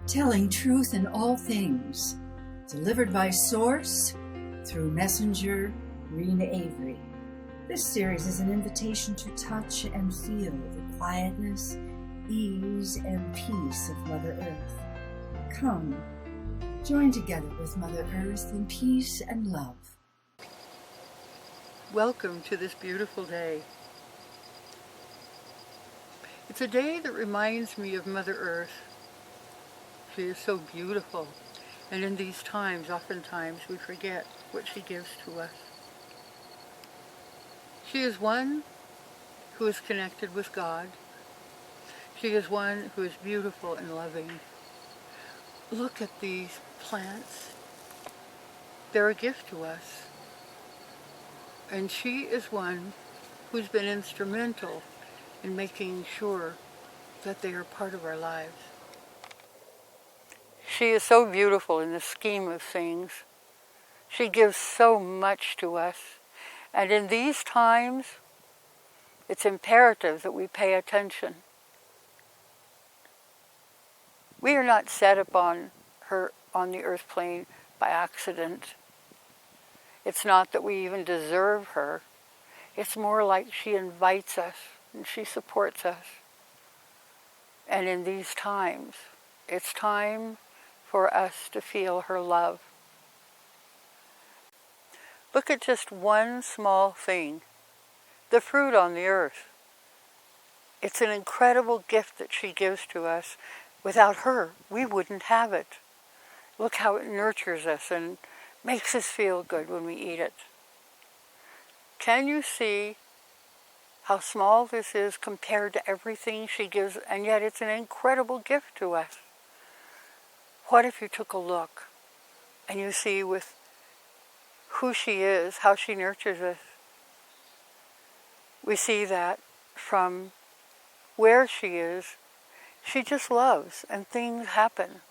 telling truth in all things, delivered by source through messenger Rena Avery. This series is an invitation to touch and feel the quietness, ease, and peace of Mother Earth. Come, join together with Mother Earth in peace and love. Welcome to this beautiful day. It's a day that reminds me of Mother Earth. She is so beautiful, and in these times, oftentimes, we forget what she gives to us. She is one who is connected with God. She is one who is beautiful and loving. Look at these plants. They're a gift to us. And she is one who's been instrumental in making sure that they are part of our lives. She is so beautiful in the scheme of things. She gives so much to us. And in these times, it's imperative that we pay attention. We are not set upon her on the earth plane by accident. It's not that we even deserve her. It's more like she invites us and she supports us. And in these times, it's time for us to feel her love. Look at just one small thing, the fruit on the earth. It's an incredible gift that she gives to us. Without her, we wouldn't have it. Look how it nurtures us and makes us feel good when we eat it. Can you see how small this is compared to everything she gives, and yet it's an incredible gift to us? What if you took a look and you see with who she is, how she nurtures us? We see that from where she is, she just loves, and things happen,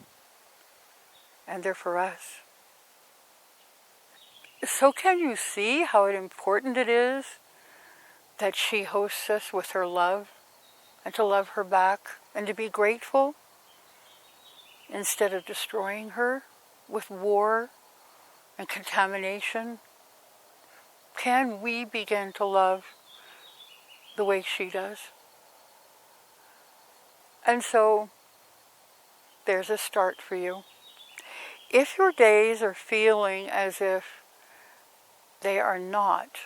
and they're for us. So can you see how important it is that she hosts us with her love, and to love her back, and to be grateful instead of destroying her with war and contamination? Can we begin to love the way she does? And so there's a start for you. If your days are feeling as if they are not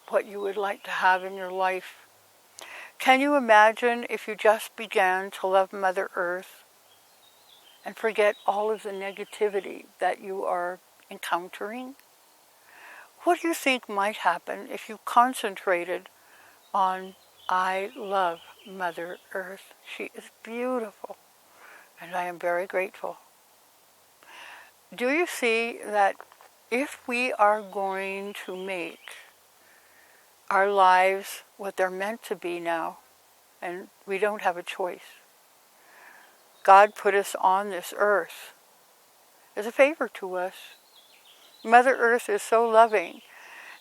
what you would like to have in your life, can you imagine if you just began to love Mother Earth and forget all of the negativity that you are encountering? What do you think might happen if you concentrated on, I love Mother Earth. She is beautiful, and I am very grateful. Do you see that if we are going to make our lives what they're meant to be now, and we don't have a choice, God put us on this earth as a favor to us. Mother Earth is so loving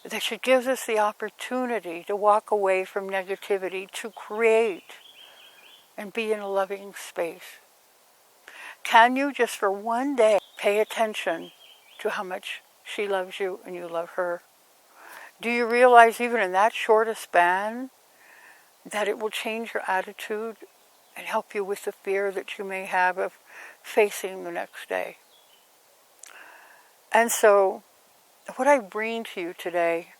that she gives us the opportunity to walk away from negativity, to create and be in a loving space. Can you just for one day pay attention to how much she loves you and you love her? Do you realize even in that short a span that it will change your attitude and help you with the fear that you may have of facing the next day? And so what I bring to you today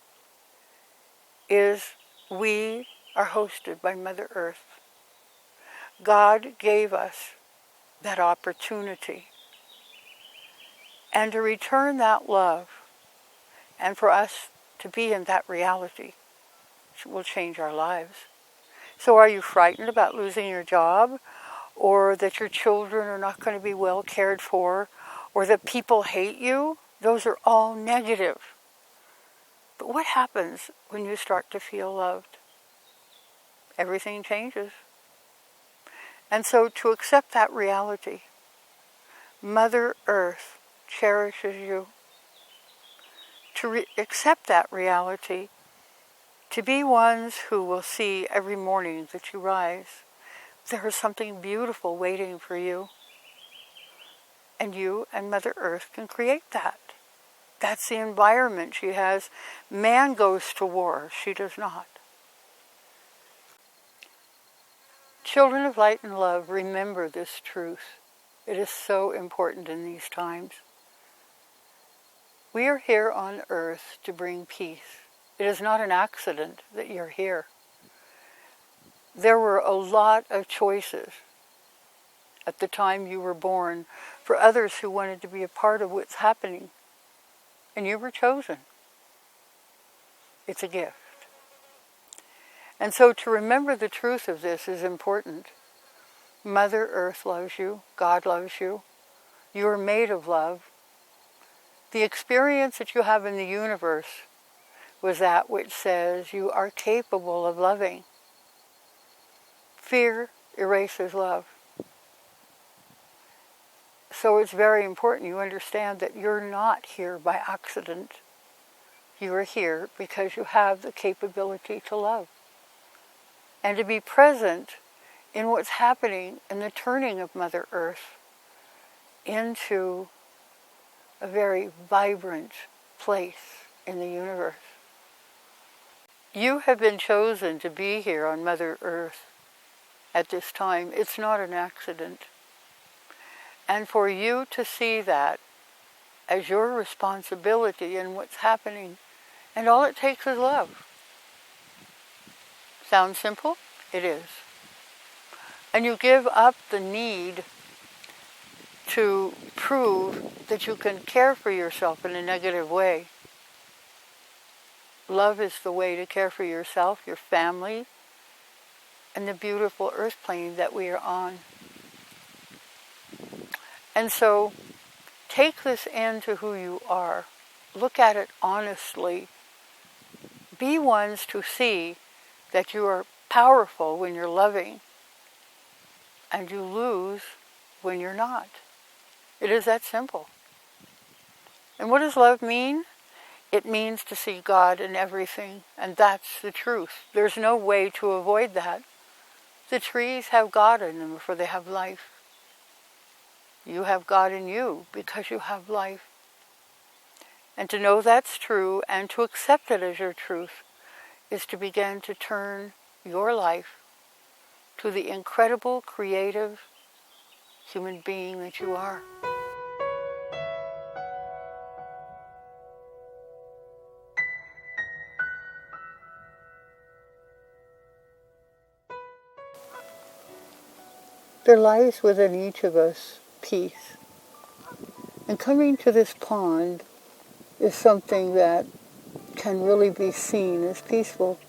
is we are hosted by Mother Earth. God gave us that opportunity. And to return that love, and for us to be in that reality, will change our lives. So are you frightened about losing your job, or that your children are not going to be well cared for, or that people hate you? Those are all negative. But what happens when you start to feel loved? Everything changes. And so to accept that reality, Mother Earth cherishes you. To accept that reality, to be ones who will see every morning that you rise, there is something beautiful waiting for you. And you and Mother Earth can create that. That's the environment she has. Man goes to war. She does not. Children of light and love, remember this truth. It is so important in these times. We are here on earth to bring peace. It is not an accident that you're here. There were a lot of choices at the time you were born for others who wanted to be a part of what's happening. And you were chosen. It's a gift. And so to remember the truth of this is important. Mother Earth loves you. God loves you. You are made of love. The experience that you have in the universe was that which says you are capable of loving. Fear erases love. So it's very important you understand that you're not here by accident. You are here because you have the capability to love. And to be present in what's happening in the turning of Mother Earth into a very vibrant place in the universe. You have been chosen to be here on Mother Earth at this time. It's not an accident. And for you to see that as your responsibility in what's happening, and all it takes is love. Sounds simple? It is. And you give up the need to prove that you can care for yourself in a negative way. Love is the way to care for yourself, your family, and the beautiful earth plane that we are on. And so, take this into who you are. Look at it honestly. Be ones to see that you are powerful when you're loving, and you lose when you're not. It is that simple. And what does love mean? It means to see God in everything, and that's the truth. There's no way to avoid that. The trees have God in them for they have life. You have God in you because you have life. And to know that's true and to accept it as your truth is to begin to turn your life to the incredible, creative human being that you are. There lies within each of us peace. And coming to this pond is something that can really be seen as peaceful.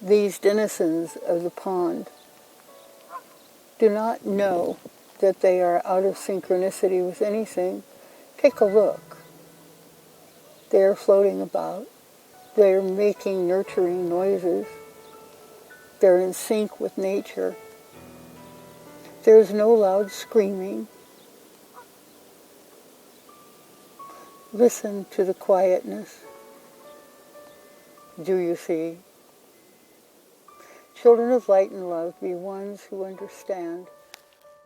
These denizens of the pond do not know that they are out of synchronicity with anything. Take a look. They are floating about. They are making nurturing noises. They're in sync with nature. There is no loud screaming. Listen to the quietness. Do you see? Children of light and love, be ones who understand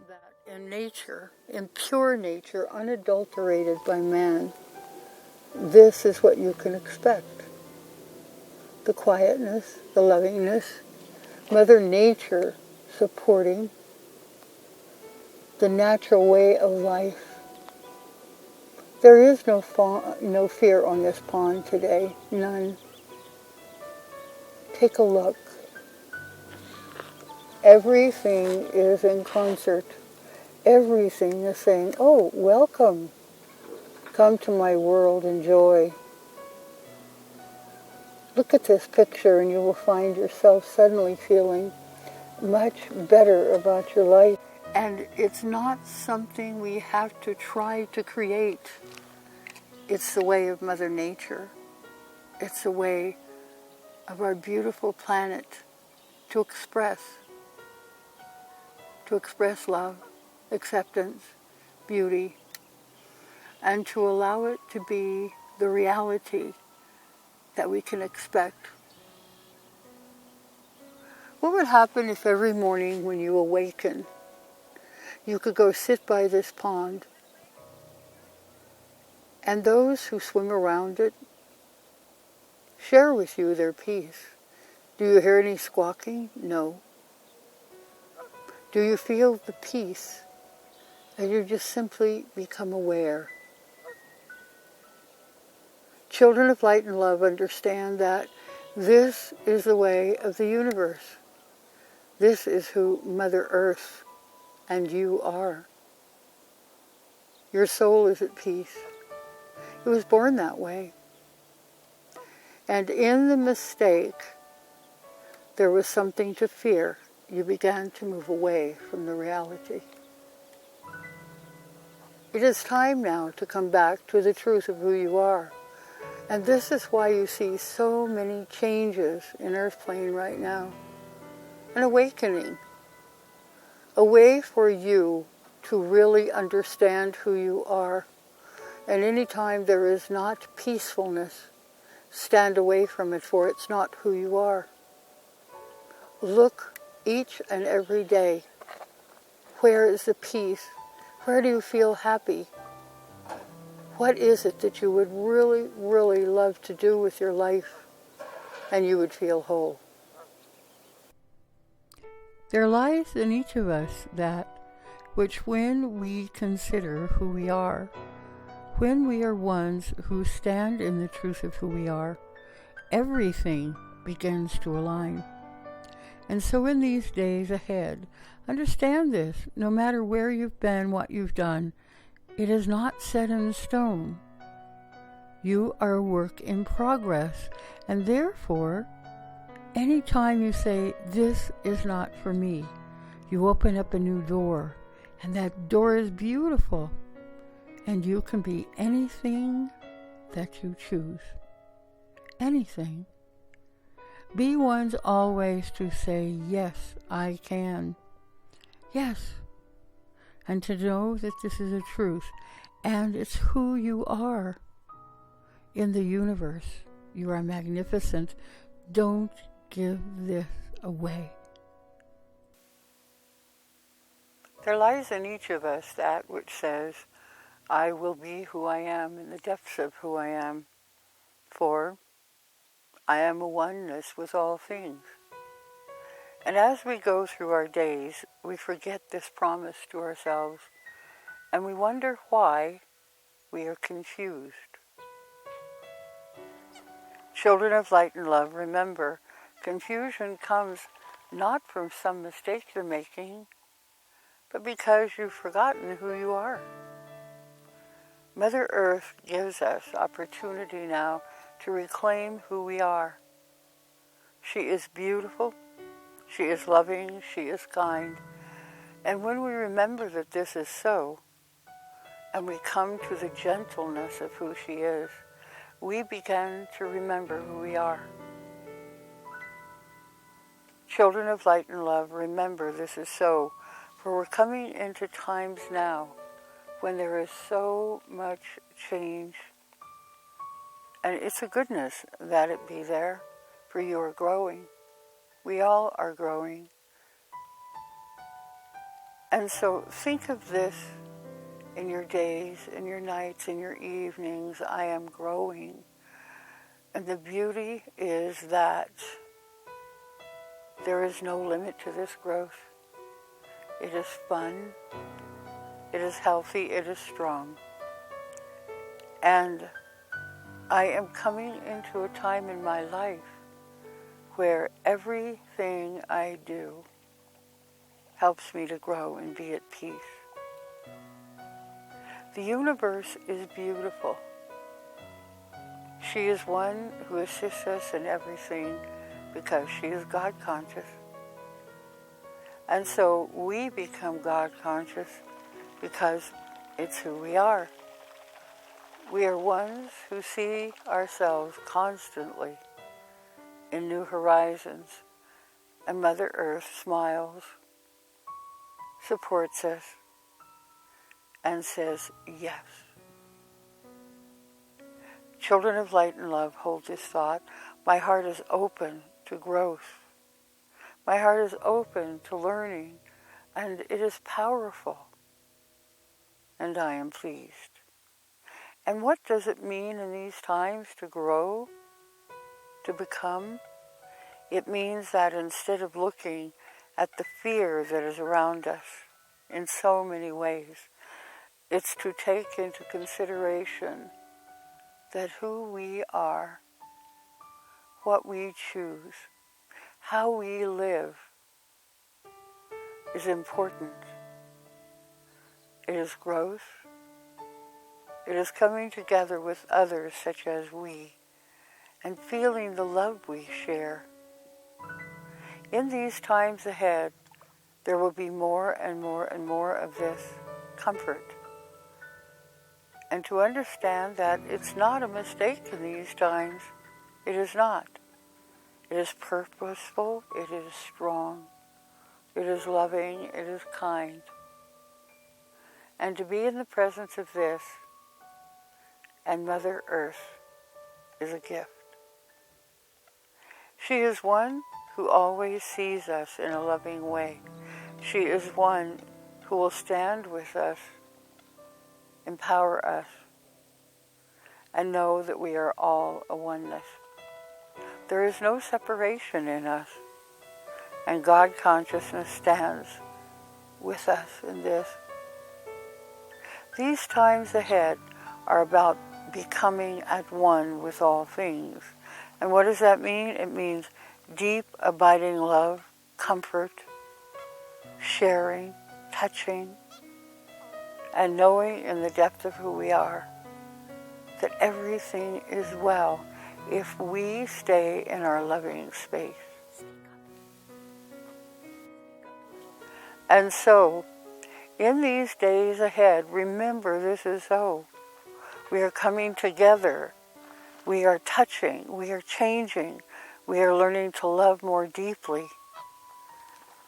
that in nature, in pure nature, unadulterated by man, this is what you can expect. The quietness, the lovingness, Mother Nature supporting the natural way of life. There is no fear on this pond today, none. Take a look. Everything is in concert. Everything is saying, oh, welcome. Come to my world, enjoy. Look at this picture and you will find yourself suddenly feeling much better about your life. And it's not something we have to try to create. It's the way of Mother Nature. It's the way of our beautiful planet to express love, acceptance, beauty, and to allow it to be the reality that we can expect. What would happen if every morning when you awaken, You could go sit by this pond, and those who swim around it share with you their peace. Do you hear any squawking? No. Do you feel the peace? And you just simply become aware. Children of light and love understand that this is the way of the universe. This is who Mother Earth and you are. Your soul is at peace. It was born that way. And in the mistake, there was something to fear. You began to move away from the reality. It is time now to come back to the truth of who you are. And this is why you see so many changes in Earth Plane right now. An awakening. A way for you to really understand who you are. And any time there is not peacefulness, stand away from it, for it's not who you are. Look each and every day. Where is the peace? Where do you feel happy? What is it that you would really, really love to do with your life and you would feel whole? There lies in each of us that which, when we consider who we are, when we are ones who stand in the truth of who we are, everything begins to align. And so in these days ahead, understand this, no matter where you've been, what you've done, it is not set in stone. You are a work in progress, and therefore, anytime you say, this is not for me, you open up a new door, and that door is beautiful, and you can be anything that you choose. Anything. Be ones always to say, yes, I can. Yes. And to know that this is a truth, and it's who you are in the universe. You are magnificent. Don't give this away. There lies in each of us that which says, I will be who I am in the depths of who I am, for I am a oneness with all things. And as we go through our days, we forget this promise to ourselves, and we wonder why we are confused. Children of light and love, remember, confusion comes not from some mistake you're making, but because you've forgotten who you are. Mother Earth gives us opportunity now to reclaim who we are. She is beautiful, she is loving, she is kind. And when we remember that this is so, and we come to the gentleness of who she is, we begin to remember who we are. Children of light and love, remember this is so, for we're coming into times now when there is so much change. And it's a goodness that it be there, for you are growing. We all are growing. And so think of this in your days, in your nights, in your evenings. I am growing. And the beauty is that there is no limit to this growth. It is fun. It is healthy. It is strong. And I am coming into a time in my life where everything I do helps me to grow and be at peace. The universe is beautiful. She is one who assists us in everything because she is God conscious. And so we become God conscious because it's who we are. We are ones who see ourselves constantly in new horizons, and Mother Earth smiles, supports us, and says yes. Children of light and love, hold this thought. My heart is open to growth. My heart is open to learning, and it is powerful. and I am pleased. And what does it mean in these times to grow, to become? It means that instead of looking at the fear that is around us in so many ways, it's to take into consideration that who we are, what we choose, how we live is important. It is growth. It is coming together with others such as we and feeling the love we share. In these times ahead, there will be more and more and more of this comfort. And to understand that it's not a mistake in these times. It is not. It is purposeful, it is strong, it is loving, it is kind. And to be in the presence of this and Mother Earth is a gift. She is one who always sees us in a loving way. She is one who will stand with us, empower us, and know that we are all a oneness. There is no separation in us, and God consciousness stands with us in this. These times ahead are about becoming at one with all things. And what does that mean? It means deep, abiding love, comfort, sharing, touching, and knowing in the depth of who we are that everything is well if we stay in our loving space. And so, in these days ahead, remember this is so. We are coming together. We are touching. We are changing. We are learning to love more deeply.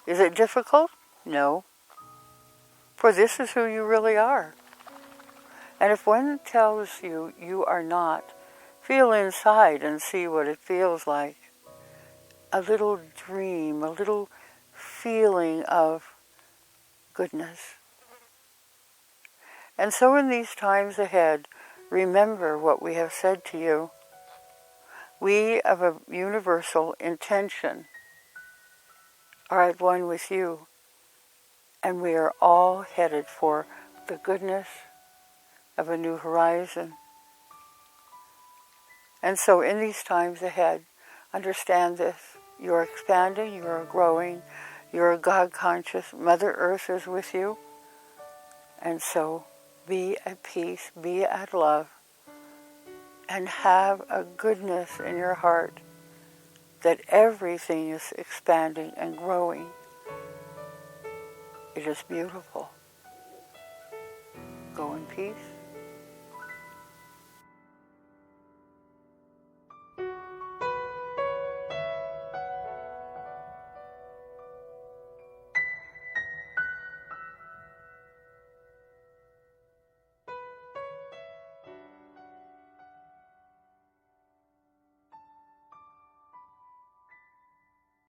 Is it difficult? No. For this is who you really are. And if one tells you you are not, feel inside and see what it feels like. A little dream, a little feeling of goodness. And so in these times ahead, remember what we have said to you. We of a universal intention are at one with you, and we are all headed for the goodness of a new horizon. And so in these times ahead, understand this. You are expanding, you are growing, you are God conscious. Mother Earth is with you. And so be at peace, be at love, and have a goodness in your heart that everything is expanding and growing. It is beautiful. Go in peace.